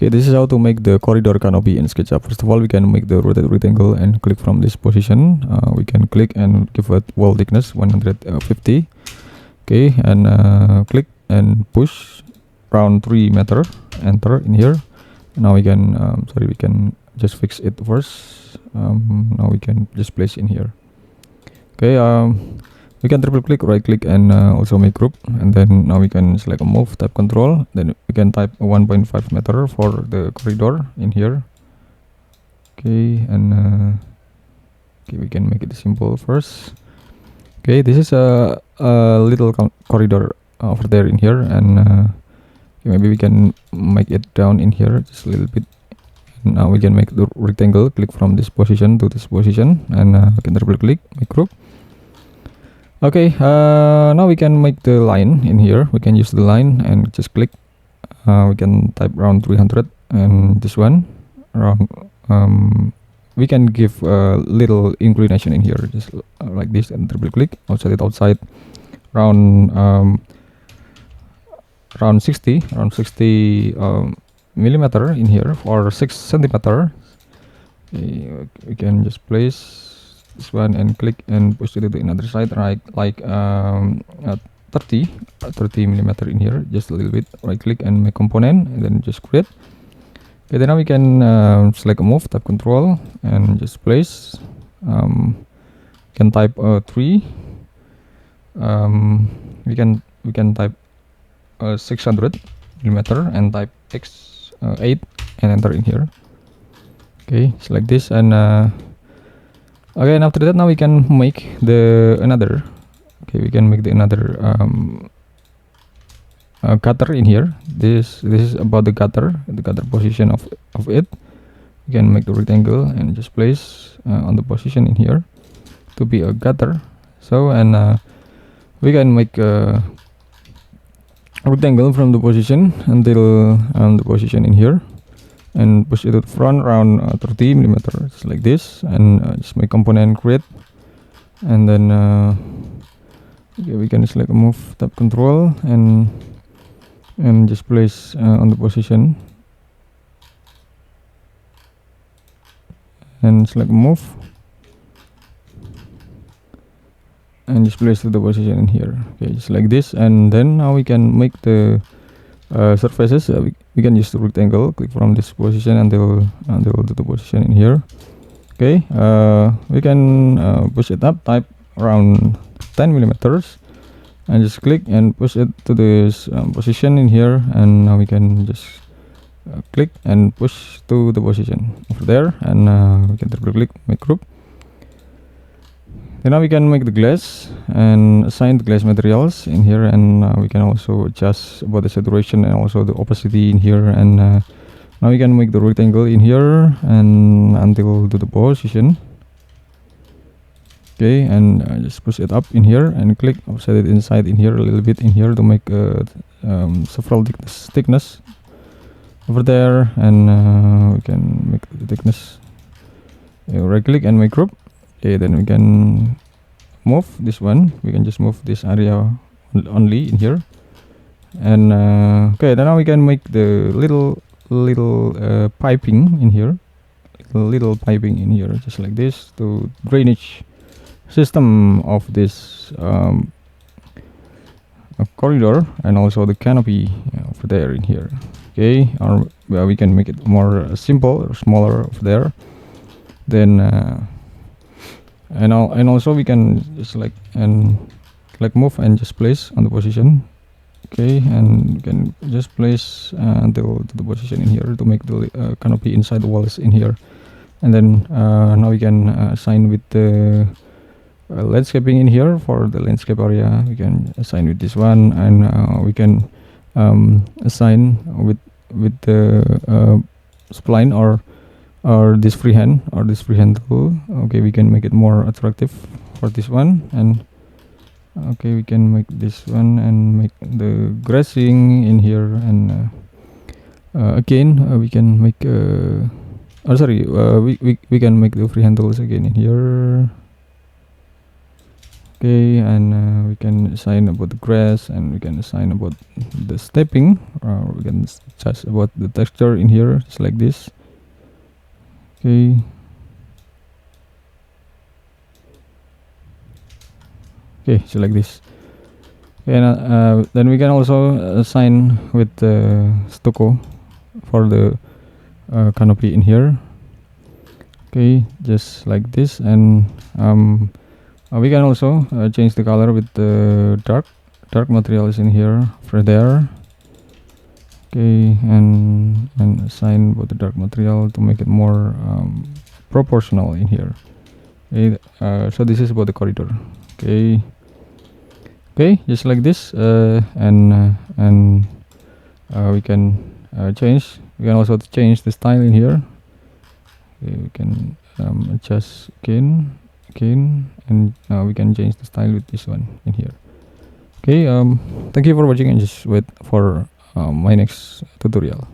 Okay, this is how to make the corridor canopy in SketchUp. First of all, we can make the rotate rectangle and click from this position. We can click and give it wall thickness 150. Okay, and click and push around 3 meter. Enter in here. Now we can we can just fix it first. Now we can just place in here. Okay, we can triple click, right click, and also make group, and then now we can select a move, type control, then we can type 1.5 meter for the corridor in here. Okay, and okay, we can make it simple first. Okay, this is a little corridor over there in here, and okay, maybe we can make it down in here just a little bit. Now we can make the rectangle, click from this position to this position, and we can triple click, make group. Okay, now we can make the line in here. We can use the line and just click. We can type around 300, and this one around. We can give a little inclination in here, just like this, and triple click. Outside it outside around 60 millimeter in here, or 6 centimeter. Okay, we can just place this one and click and push it to the other side, right, like 30 millimeter in here, just a little bit. Right click and make component, and then just create. Okay, then now we can select a move, type control, and just place. Can type 3. We can type 600 millimeter and type x 8 and enter in here. Okay, select this, and okay, and after that, now we can make the another. Okay, we can make the another cutter in here. This is about the cutter position of it. We can make the rectangle and just place on the position in here to be a cutter. So, and we can make a rectangle from the position until the position in here, and push it to the front around 30 millimeter, just like this, and just make component create, and then okay, we can select a move, tap control, and just place on the position, and select move, and just place to the position in here. Okay, just like this, and then now we can make the surfaces. We can use the rectangle, click from this position until to the position in here. Okay, we can push it up, type around 10 millimeters, and just click and push it to this position in here, and now we can just click and push to the position over there, and we can triple click, make group. Then now we can make the glass and assign the glass materials in here, and we can also adjust about the saturation and also the opacity in here, and now we can make the rectangle in here and until to the position. Okay, and just push it up in here and click, offset it inside in here a little bit in here to make several thickness over there, and we can make the thickness. Right click and make group. Okay, then we can move this one. We can just move this area only in here, and okay, then now we can make the little piping in here, little piping in here, just like this, to drainage system of this corridor, and also the canopy over there in here. Okay, or we can make it more simple or smaller over there. Then and also we can just like move and just place on the position. Okay, and you can just place until to the position in here to make the canopy inside the walls in here. And then now we can assign with the landscaping in here. For the landscape area, we can assign with this one, and we can assign with the spline or this freehand tool. Okay, we can make it more attractive for this one, and okay, we can make this one and make the grassing in here, and again we can make we can make the freehand tools again in here. Okay, and we can assign about the grass, and we can assign about the stepping. We can adjust about the texture in here, just like this. Okay. Okay, just like this. And then we can also assign with the stucco for the canopy in here. Okay, just like this. And we can also change the color with the dark materials in here for there. Okay, and assign with the dark material to make it more proportional in here. Okay, so this is about the corridor. Okay, just like this. And we can change. We can also change the style in here. Okay, we can adjust again, and we can change the style with this one in here. Okay, thank you for watching, and just wait for my next tutorial.